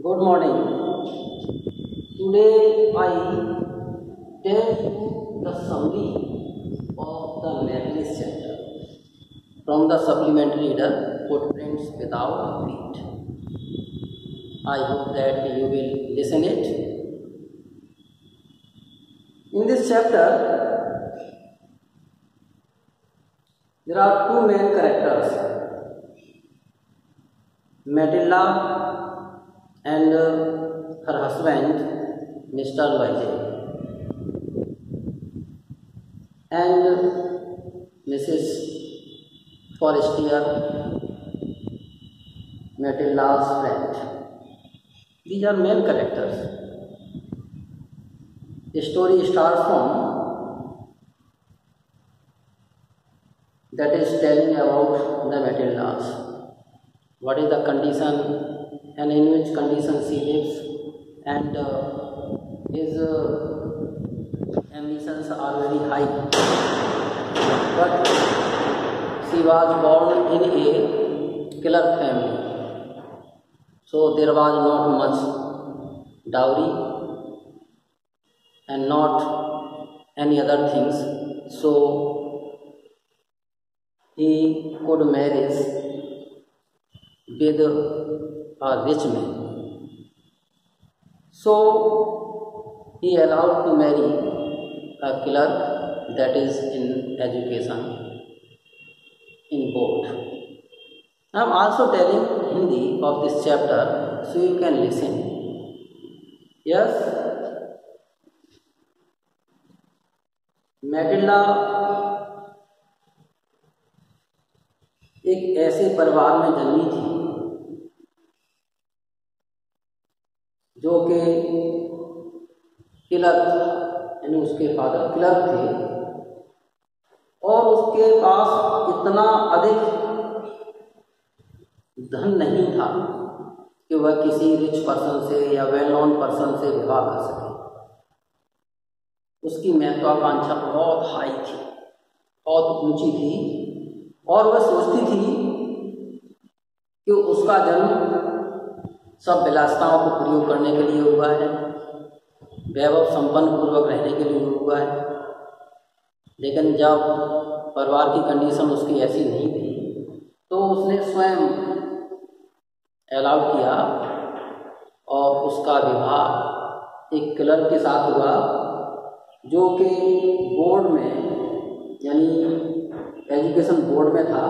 Good morning. Today I tell you the summary of the Naturalist chapter from the supplementary reader Footprints Without a Feet. I hope that you will listen it. In this chapter, there are two main characters, Matilda and her husband Mr. Loisel and Mrs. Forestier, Matilda's friend. These are main characters. The story starts from that is telling about the Matildas. What is the condition and in which condition she lives, and his ambitions are very high. But she was born in a clerk family, so there was not much dowry and not any other things, so he could marry with a rich man. So he allowed to marry a clerk that is in education in board. I am also telling Hindi of this chapter so you can listen. Yes, Matilda एक ऐसे परिवार में जन्मी थी जो कि clerk यानी उसके फादर क्लर्क थे और उसके पास इतना अधिक धन नहीं था कि वह किसी रिच पर्सन से या वेल नोन पर्सन से विवाह कर सके। उसकी महत्वाकांक्षा बहुत हाई थी, बहुत ऊंची थी और वह सोचती थी कि उसका जन्म सब विलासिताओं को प्रयोग करने के लिए हुआ है, वैभव संपन्न पूर्वक रहने के लिए हुआ है। लेकिन जब परिवार की कंडीशन उसकी ऐसी नहीं थी तो उसने स्वयं अलाउ किया और उसका विवाह एक क्लर्क के साथ हुआ जो कि बोर्ड में यानी एजुकेशन बोर्ड में था।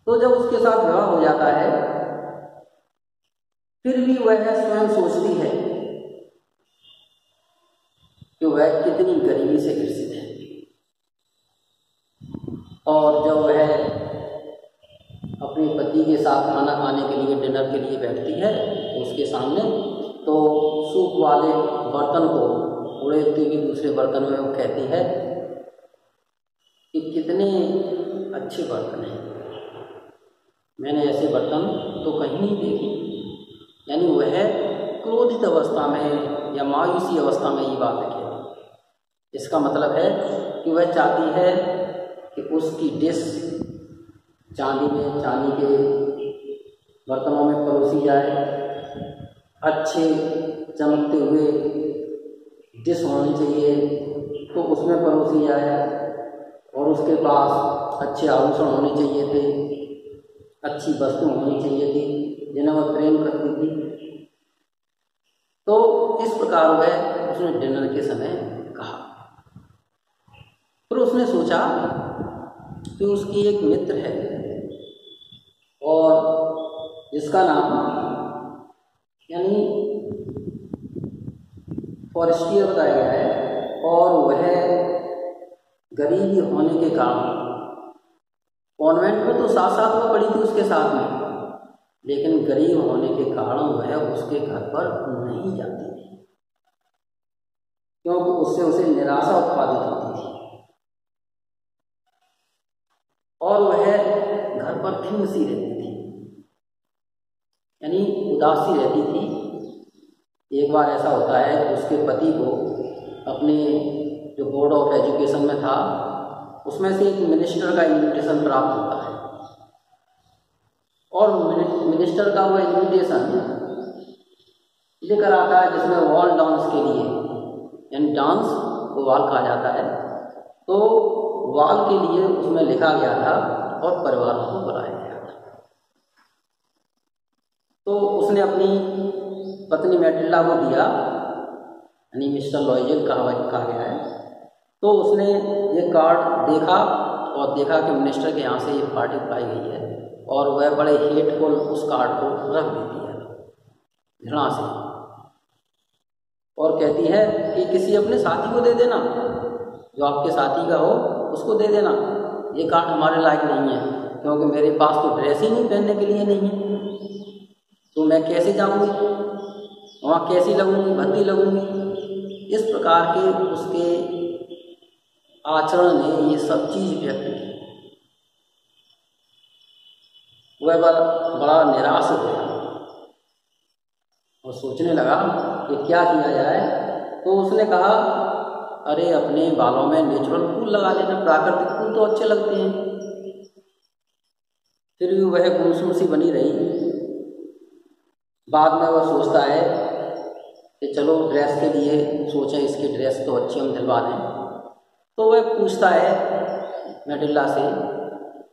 तो जब उसके साथ विवाह हो जाता है फिर भी वह स्वयं सोचती है कि वह कितनी गरीबी से ग्रसित है और जब वह अपने पति के साथ खाना खाने के लिए डिनर के लिए बैठती है उसके सामने तो सूप वाले बर्तन को उड़ेलते हुए दूसरे बर्तन में वो कहती है कि कितने अच्छे बर्तन हैं, मैंने ऐसे बर्तन तो कहीं नहीं देखे। यानी वह क्रोधित अवस्था में या मायूसी अवस्था में ये बात कहती। इसका मतलब है कि वह चाहती है कि उसकी डिश चांदी के बर्तनों में परोसी जाए, अच्छे चमकते हुए डिश होनी चाहिए तो उसमें परोसी जाए और उसके पास अच्छे आभूषण होने चाहिए थे, अच्छी वस्तु होनी चाहिए थी जिन्हें वह प्रेम करती थी। तो इस प्रकार वह उसने डिनर के समय कहा। फिर उसने सोचा कि उसकी एक मित्र है और जिसका नाम यानी फॉरेस्टियर बताया गया है और वह गरीबी होने के कारण कॉन्वेंट में तो साथ साथ में पढ़ी थी उसके साथ में, लेकिन गरीब होने के कारण वह उसके घर पर नहीं जाती थी क्योंकि उससे उसे निराशा उत्पादित होती थी और वह घर पर खिन्न सी रहती थी यानी उदासी रहती थी। एक बार ऐसा होता है कि उसके पति को अपने जो बोर्ड ऑफ एजुकेशन में था उसमें से एक मिनिस्टर का इन्विटेशन प्राप्त होता है और मिनिस्टर का वो इन्विटेशन लेकर आता है जिसमें वॉल डांस के लिए, यानी डांस को वॉल कहा जाता है, तो वॉल के लिए उसमें लिखा गया था और परिवार को बुलाया गया था। तो उसने अपनी पत्नी मैटिल्डा को दिया, यानी मिस्टर लॉयजेल कहा गया है। तो उसने ये कार्ड देखा और देखा कि मिनिस्टर के यहाँ से ये पार्टी बुलाई गई है, और वह बड़े हेटफुल उस कार्ड को रख देती है घृणा से, और कहती है कि किसी अपने साथी को दे देना, जो आपके साथी का हो उसको दे देना, ये कार्ड हमारे लायक नहीं है, क्योंकि मेरे पास तो ड्रेस ही नहीं पहनने के लिए नहीं है, तो मैं कैसे जाऊंगी वहाँ, कैसी लगूंगी, भद्दी लगूंगी। इस प्रकार के उसके आचरण ने ये सब चीज़ व्यक्त की। वह बड़ा निराश हो गया और सोचने लगा कि क्या किया जाए। तो उसने कहा, अरे अपने बालों में नेचुरल फूल लगा लेना, प्राकृतिक फूल तो अच्छे लगते हैं। फिर भी वह गुमसुम सी बनी रही। बाद में वह सोचता है कि चलो ड्रेस के लिए सोचें, इसकी ड्रेस तो अच्छी हम दिलवा दें। तो वह पूछता है मैटिल्डा से,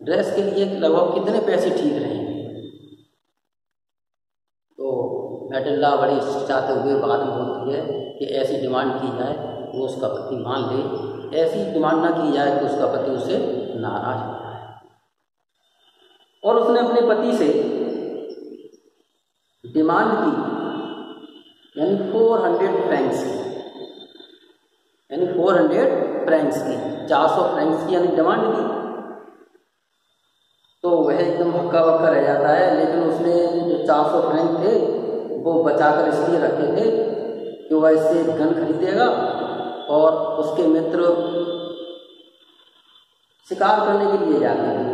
ड्रेस के लिए लगभग कितने पैसे ठीक रहेंगे। तो मैटिल्डा बड़ी हिचकिचाते हुए बाद में बोलती है कि ऐसी डिमांड की जाए वो उसका पति मान ले, ऐसी डिमांड ना की जाए कि उसका पति उसे नाराज हो जाए। और उसने अपने पति से डिमांड की, यानी 400 फ्रैंक्स की, यानी 400 फ्रैंक्स की, 400 फ्रैंक्स की यानी डिमांड की। तो वह एकदम हक्का बक्का रह जाता है, लेकिन उसने जो 400 फ्रैंक थे वो बचाकर इसलिए रखे थे कि वह इससे गन खरीदेगा और उसके मित्र शिकार करने के लिए जाते हैं,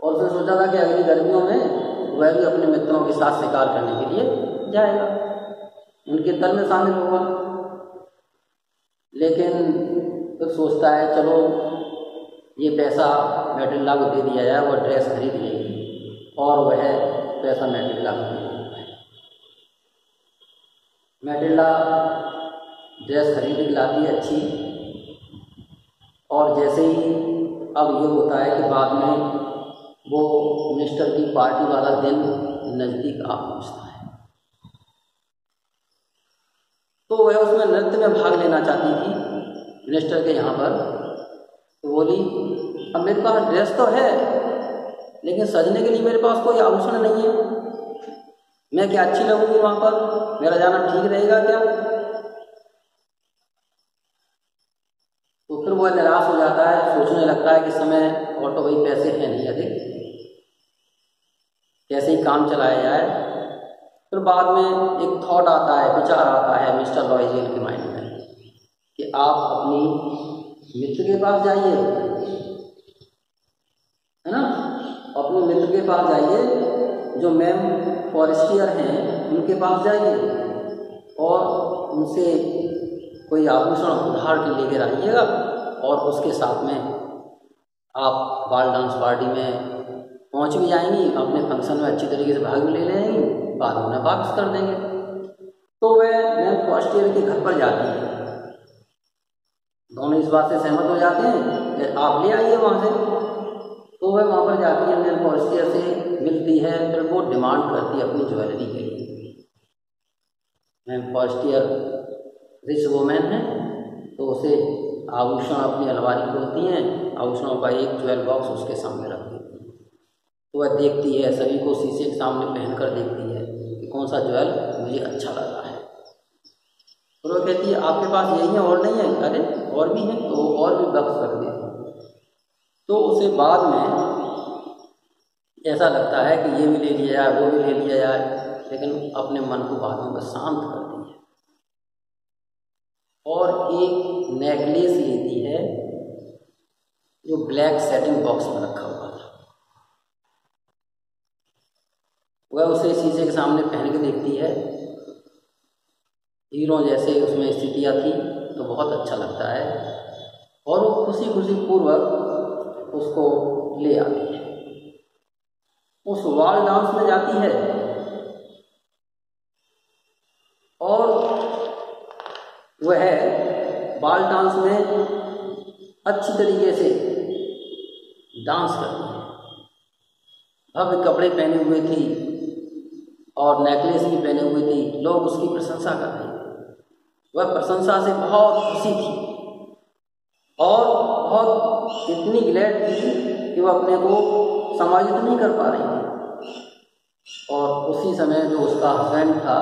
और उसने सोचा था कि अगली गर्मियों में वह भी अपने मित्रों के साथ शिकार करने के लिए जाएगा, उनके दल में शामिल होगा। लेकिन फिर सोचता है चलो ये पैसा मैटिल्डा को दे दिया जाए, वह ड्रेस खरीद लेगी, और वह पैसा मैटिल्डा को दे देता है। मैटिल्डा ड्रेस खरीद के लाती है अच्छी, और जैसे ही अब ये होता है कि बाद में वो मिनिस्टर की पार्टी वाला दिन नज़दीक आ पहुँचता है, तो वह उसमें नृत्य में भाग लेना चाहती थी मिनिस्टर के यहाँ पर। तो बोली, अब मेरे पास ड्रेस तो है, लेकिन सजने के लिए मेरे पास कोई आभूषण नहीं है, मैं क्या अच्छी लगूंगी वहाँ पर, मेरा जाना ठीक रहेगा क्या। तो फिर वह निराश हो जाता है, सोचने लगता है कि समय और तो वही पैसे हैं नहीं अधिक, कैसे ही काम चलाया जाए। फिर बाद में एक थॉट आता है, विचार आता है मिस्टर लॉयजेल के माइंड में कि आप अपनी मित्र के पास जाइए, है ना, अपने मित्र के पास जाइए, जो मैम फॉरेस्टियर हैं उनके पास जाइए, और उनसे कोई आभूषण उधार के लेकर आइएगा, और उसके साथ में आप बाल डांस पार्टी में पहुंच भी जाएंगी, अपने फंक्शन में अच्छी तरीके से भाग भी ले लेंगी, बाद में वापस कर देंगे। तो वह मैम फॉरेस्टियर के घर पर जाती है, दोनों इस बात से सहमत हो जाते हैं कि आप ले आइए वहाँ से। तो वह वहाँ पर जाती है, मैम फॉरेस्टियर से मिलती है, फिर वो डिमांड करती है अपनी ज्वेलरी के लिए। मैम फॉरेस्टियर रिच वुमेन है, तो उसे आभूषण अपनी अलमारी खोलती हैं, आभूषणों का एक ज्वेल बॉक्स उसके सामने रख देती है। तो वह देखती है, सभी को शीशे के सामने पहनकर देखती है कि कौन सा ज्वेल मुझे अच्छा लगा है। और वो कहती है आपके पास यही है और नहीं है, अरे और भी हैं, तो और भी बक्स रख देती है। तो उसे बाद में ऐसा लगता है कि ये भी ले लिया जाए, वो भी ले लिया जाए, लेकिन अपने मन को बाद में बस शांत करती है और एक नेकलेस लेती है जो ब्लैक सेटिंग बॉक्स में रखा हुआ था। वह उसे शीशे के सामने पहन के देखती है, हीरो जैसे उसमें स्थितियाँ थी, तो बहुत अच्छा लगता है, और वो खुशी खुशी पूर्वक उसको ले आती है। उस वॉल डांस में जाती है और वह बाल डांस में अच्छी तरीके से डांस करती है। भव्य कपड़े पहने हुए थी और नेकलेस भी पहने हुए थी। लोग उसकी प्रशंसा कर रहे थे। वह प्रशंसा से बहुत खुशी थी और बहुत इतनी ग्लैड थी कि वह अपने को समायोजित नहीं कर पा रही थी। और उसी समय जो उसका हस्बैंड था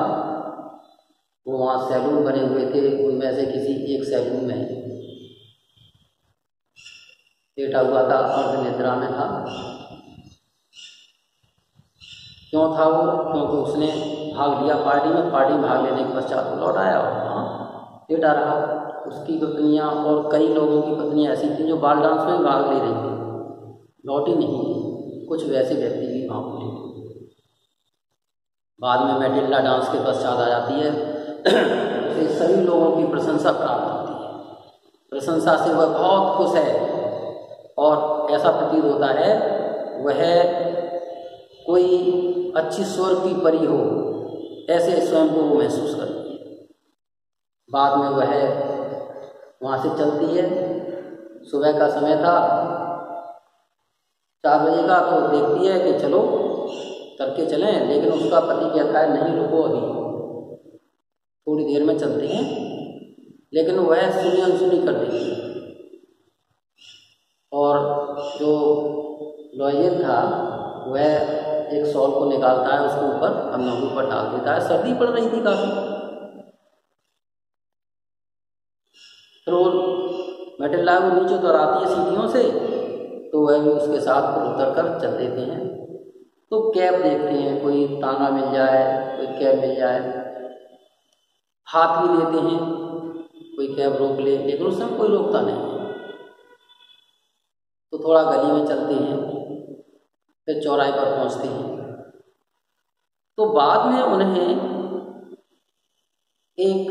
वो वहाँ सैलून बने हुए थे, उनमें से किसी एक सैलून में लेटा हुआ था, अर्ध निद्रा में था। क्यों था वो? क्योंकि उसने भाग लिया पार्टी में भाग लेने के पश्चात वो लौट आया और वहाँ लेटा रहा। उसकी पत्नियाँ और कई लोगों की पत्नियाँ ऐसी थी जो बाल डांस में भाग ले रही थी, लौटी नहीं। कुछ वैसे व्यक्ति भी वहाँ मिले। बाद में मैटिल्डा डांस के पश्चात आ जाती है तो सभी लोगों की प्रशंसा प्राप्त होती है। प्रशंसा से वह बहुत खुश है और ऐसा प्रतीत होता है वह कोई अच्छी स्वर्ग की परी हो, ऐसे स्वयं को वो महसूस करती है। बाद में वह वहाँ से चलती है। सुबह का समय था, 4 बजे का, तो देखती है कि चलो करके चलें, लेकिन उसका पति कहता है नहीं रुको, अभी थोड़ी देर में चलते हैं। लेकिन वह सुनी अनसुनी कर देती है और जो लॉयर था वह एक शॉल को निकालता है, उसके ऊपर अपने ऊपर डाल देता है। सर्दी पड़ रही थी काफ़ी। फिर वो मैटिल्डा को नीचे उतर आती है सीढ़ियों से, तो वह भी उसके साथ उतर कर चल देते हैं। तो कैब देखते हैं, कोई तांगा मिल जाए, कोई कैब मिल जाए, हाथ भी देते हैं कोई कैब रोक ले, लेकिन उस समय कोई रोकता नहीं है। तो थोड़ा गली में चलते हैं, फिर चौराहे पर पहुंचते हैं। तो बाद में उन्हें एक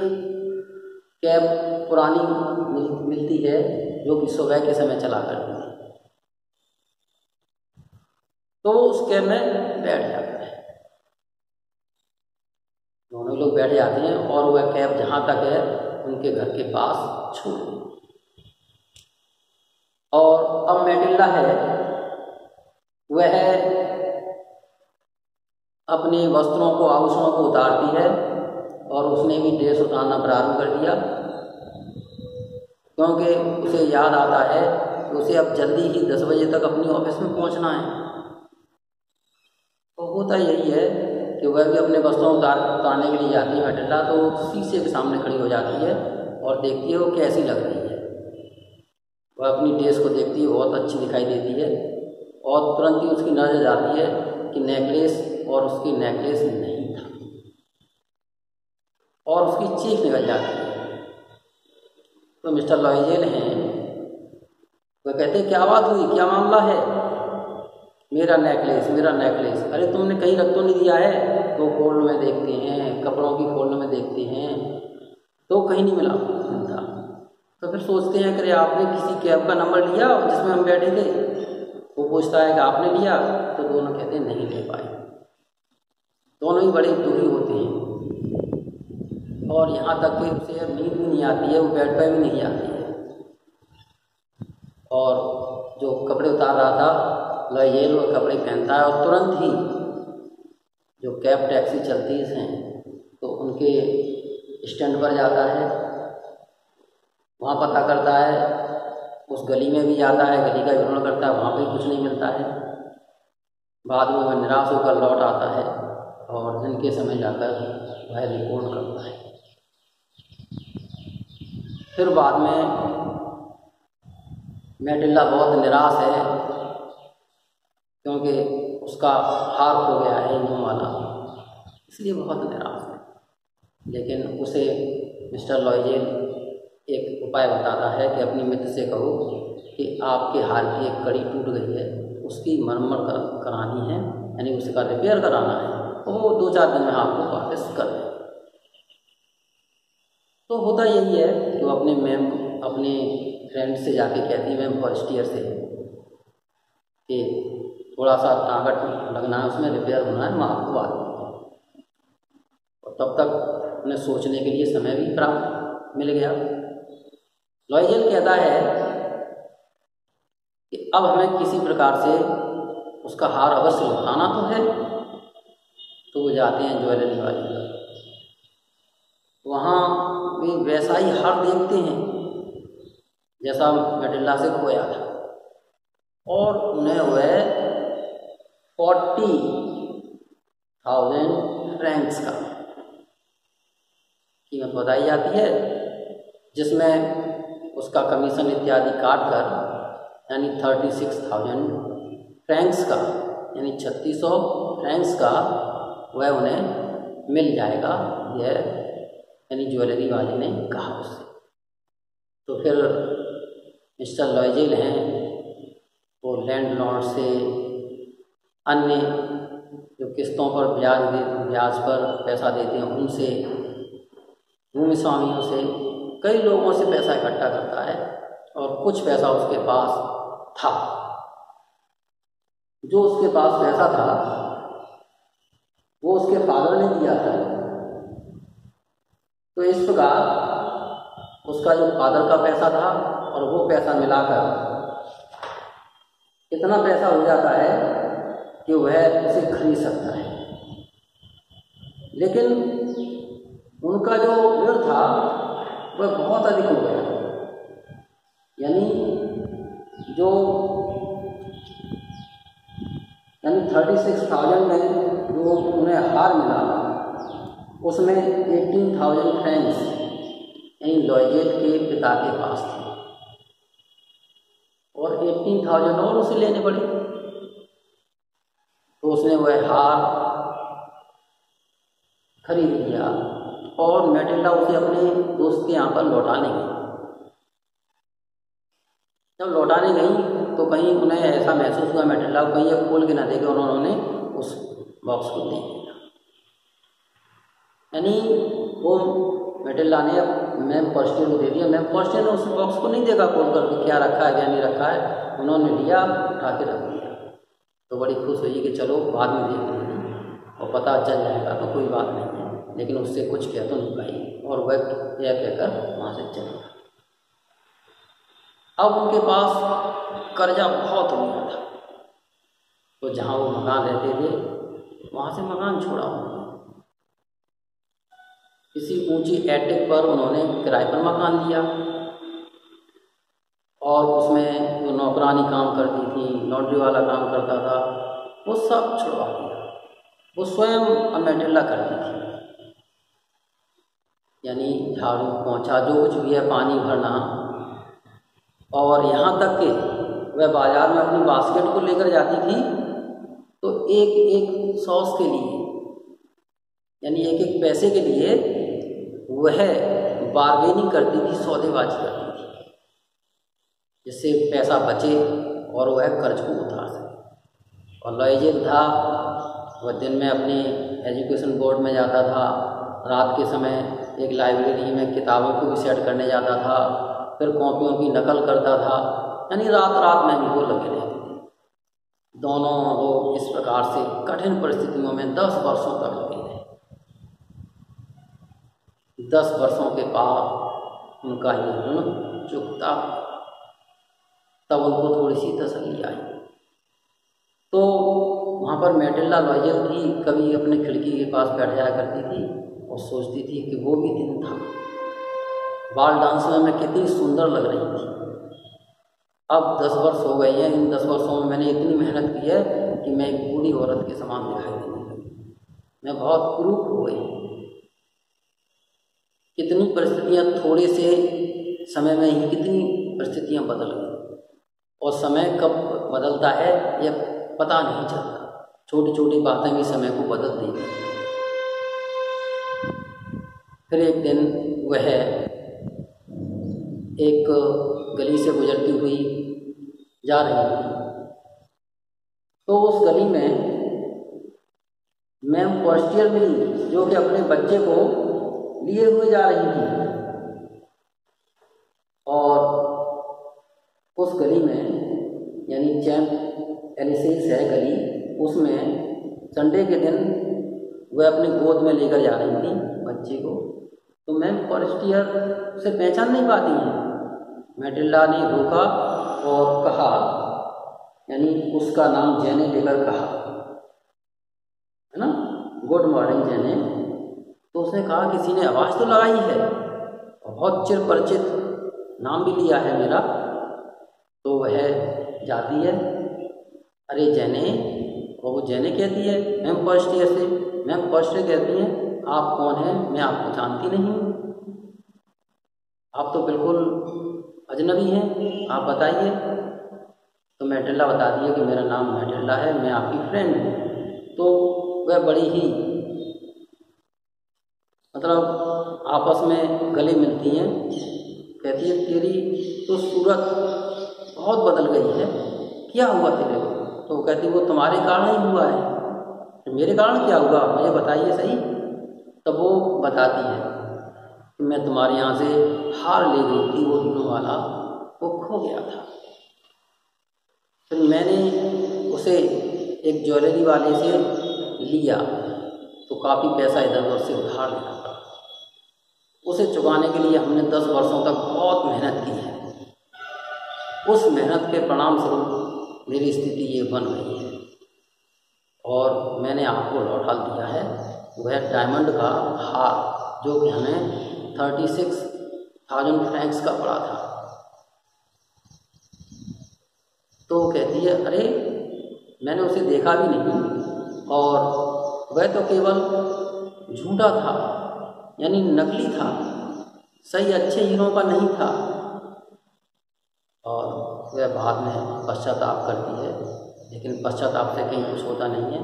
कैब पुरानी मिलती है जो कि सुबह के समय चला करती है। तो वो उस कैब में बैठ जाते हैं, दोनों लोग बैठ जाते हैं और वह कैब जहाँ तक है उनके घर के पास छोड़। और अब मैटिल्डा है वह अपने वस्त्रों को, आभूषणों को उतारती है और उसने भी ड्रेस उतारना प्रारंभ कर दिया, क्योंकि उसे याद आता है कि उसे अब जल्दी ही 10 बजे तक अपनी ऑफिस में पहुंचना है। तो होता यही है कि वह भी अपने वस्त्रों उतारने के लिए जाती है मैटिल्डा, तो शीशे के सामने खड़ी हो जाती है और देखती है वो कैसी लग रही है। वह अपनी ड्रेस को देखती है, बहुत अच्छी दिखाई देती है और तुरंत ही उसकी नजर जाती है कि नेकलेस, और उसकी नेकलेस नहीं था और उसकी चीख निकल जाती है। तो मिस्टर लॉयजेल हैं, वह कहते हैं क्या बात हुई, क्या मामला है? मेरा नेकलेस, मेरा नेकलेस, अरे तुमने कहीं रख तो नहीं दिया है? तो फोल्ड में देखते हैं, कपड़ों की फोल्ड में देखते हैं तो कहीं नहीं मिलता। तो फिर सोचते हैं कि आपने किसी कैब का नंबर लिया जिसमें हम बैठे थे? वो पूछता है कि आपने लिया? तो दोनों कहते हैं नहीं ले पाए। दोनों ही बड़े दुखी होते हैं और यहाँ तक कि उसे नींद भी नहीं आती है, वो बेड पर भी नहीं जाती है। और जो कपड़े उतार रहा था लॉयजेल, वो कपड़े पहनता है और तुरंत ही जो कैब टैक्सी चलती हैं तो उनके स्टैंड पर जाता है, वहाँ पता करता है, उस गली में भी जाता है, गली का विवरण करता है, वहाँ भी कुछ नहीं मिलता है। बाद में वह निराश होकर लौट आता है और दिन के समय जाकर वह रिपोर्ट करता है। फिर बाद में मैटिल्डा बहुत निराश है क्योंकि उसका हार हो गया है इन वाला, इसलिए बहुत निराश है। लेकिन उसे मिस्टर लॉयजेल एक उपाय बताता है कि अपने मित्र से कहो कि आपके हार की एक कड़ी टूट गई है, उसकी मरम्मत करानी है, यानी उसका रिपेयर कराना है, तो वो 2-4 दिन में आपको वापस कर दें। तो होता यही है कि वो अपने फ्रेंड से जाके कहती है, मैम फॉरेस्टियर से, कि थोड़ा सा ताकत लगना है, उसमें रिपेयर होना है, मैं आपको बात करूँगा। और तब तक उन्हें सोचने के लिए समय भी प्राप्त मिल गया। लॉयजेल कहता है कि अब हमें किसी प्रकार से उसका हार अवश्य लौटाना तो है। तो वो जाते हैं ज्वेलरी वाले का, वहाँ वे वैसा ही हार देखते हैं जैसा मैटिल्डा से खोया था, और उन्हें वह 40,000 फ्रैंक्स का कीमत बताई जाती है, जिसमें उसका कमीशन इत्यादि काट कर यानी 36,000 फ्रैंक्स का यानी 3600 फ्रैंक्स का वह उन्हें मिल जाएगा, यह यानी ज्वेलरी वाले ने कहा उससे। तो फिर मिस्टर लॉयजेल हैं वो लैंडलॉर्ड से, अन्य जो किस्तों पर ब्याज पर पैसा देते हैं उनसे, भूमि स्वामियों से, कई लोगों से पैसा इकट्ठा करता है, और कुछ पैसा उसके पास था। जो उसके पास पैसा था वो उसके फादर ने दिया था। तो इस प्रकार उसका जो फादर का पैसा था और वो पैसा मिलाकर इतना पैसा हो जाता है कि वह उसे खरीद सकता है। लेकिन उनका जो ऋण था वह बहुत अधिक हो गया, यानी 36,000 में जो उन्हें हार मिला उसमें 18,000 फ्रैंक्स यानी लॉयजेल के पिता के पास थे, और 18,000 और उसे लेने पड़े। तो उसने वह हार खरीद लिया, और मैटिल्डा उसे अपने दोस्त के यहाँ पर लौटाने गई। जब लौटाने गई तो कहीं उन्हें ऐसा महसूस हुआ मैटिल्डा को, कहीं ये खोल के ना देखे, उन्होंने उस बॉक्स को देख लिया। यानी वो मैटिल्डा ने मैम पर्स्टियर को दे दिया, मैम पर्स्टियर ने उस बॉक्स को नहीं देखा खोल कर क्या रखा है क्या नहीं रखा है, उन्होंने लिया, उठा के रख दिया। तो बड़ी खुश हुई कि चलो बाद में देख लेंगे और पता चल जाएगा तो कोई बात नहीं है, लेकिन उससे कुछ कह तो नहीं पाई, और वह यह कहकर वहाँ से चले गया। अब उनके पास कर्जा बहुत हो गया था, तो जहाँ वो मकान रहते थे वहाँ से मकान छोड़ा उन्होंने, किसी ऊंची एटिक पर उन्होंने किराए पर मकान लिया, और उसमें जो नौकरानी काम करती थी, लॉन्ड्री वाला काम करता था, वो सब छुड़वा दिया। वो स्वयं अब मैटिल्डा करती थी, यानी झाड़ू पोंछा जो कुछ भी है, पानी भरना, और यहाँ तक कि वह बाजार में अपनी बास्केट को लेकर जाती थी तो एक एक सॉस के लिए यानी एक एक पैसे के लिए वह बार्गेनिंग करती थी, सौदेबाजी करती थी, जिससे पैसा बचे और वह कर्ज को उतार सके। और लॉयजेल था वह दिन में अपने एजुकेशन बोर्ड में जाता था, रात के समय एक लाइब्रेरी में किताबों को भी सेट करने जाता था, फिर कॉपियों की नकल करता था, यानी रात रात में भी वो लगे रहते थे। दोनों वो इस प्रकार से कठिन परिस्थितियों में 10 वर्षों तक लगे रहे। 10 वर्षों के बाद उनका ये ऋण चुकता, तब उनको थोड़ी सी तसल्ली आई। तो वहाँ पर मैटिल्डा लॉयजेल थी, कभी अपने खिड़की के पास बैठ जाया करती थी और सोचती थी कि वो भी दिन था, बाल डांस में मैं कितनी सुंदर लग रही थी। अब 10 वर्ष हो गए हैं, इन 10 वर्षों में मैंने इतनी मेहनत की है कि मैं एक बूढ़ी औरत के समान दिखाई देने लगी, मैं बहुत कुरूप हो गई। कितनी परिस्थितियाँ थोड़े से समय में ही कितनी परिस्थितियाँ बदल गई, और समय कब बदलता है यह पता नहीं चलता, छोटी छोटी बातें भी समय को बदल देती। फिर एक दिन वह एक गली से गुजरती हुई जा रही थी, तो उस गली में मैम पर्स्टियर मिली, जो कि अपने बच्चे को लिए हुए जा रही थी, और उस गली में यानी चैम्प एलिसेस है गली, उसमें संडे के दिन वह अपने गोद में लेकर जा रही थी बच्चे को। तो मैम फॉरेस्टियर से पहचान नहीं पाती हैं। मैटिल्डा ने रोका और कहा, यानी उसका नाम जेने लेकर कहा, है ना, गुड मॉर्निंग जेने। तो उसने कहा किसी ने आवाज़ तो लगाई है और बहुत चिर परिचित नाम भी लिया है मेरा। तो वह जाती है, अरे जेने, और वो जेने कहती है मैम फॉरेस्टियर से। मैम फॉरेस्टियर कहती हैं आप कौन हैं, मैं आपको जानती नहीं हूँ, आप तो बिल्कुल अजनबी हैं, आप बताइए। तो मैटिल्डा बताती है कि मेरा नाम मैटिल्डा है, मैं आपकी फ्रेंड हूँ। तो वह बड़ी ही मतलब आपस में गले मिलती हैं। कहती है तेरी तो सूरत बहुत बदल गई है, क्या हुआ तेरे को? तो वो कहती है वो तुम्हारे कारण ही हुआ है। तो मेरे कारण क्या हुआ, मुझे बताइए सही। तब वो बताती है कि मैं तुम्हारे यहाँ से हार ले गई थी, वो हीरो वाला वो खो गया था। फिर मैंने उसे एक ज्वेलरी वाले से लिया तो काफ़ी पैसा इधर उधर से उधार लेना पड़ा। उसे चुकाने के लिए हमने 10 वर्षों तक बहुत मेहनत की है। उस मेहनत के परिणाम स्वरूप मेरी स्थिति ये बन गई है और मैंने आपको लौटा दिया है वह डायमंड का हार जो कि हमें 36,000 फ्रैंक्स का पड़ा था। तो कहती है अरे मैंने उसे देखा भी नहीं और वह तो केवल झूठा था, यानी नकली था, सही अच्छे हीरो का नहीं था। और वह बाद में पश्चाताप करती है, लेकिन पश्चाताप से कहीं कुछ होता नहीं है।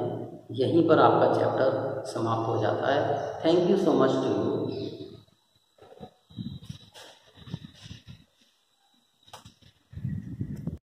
यहीं पर आपका चैप्टर समाप्त हो जाता है। Thank you so much to you.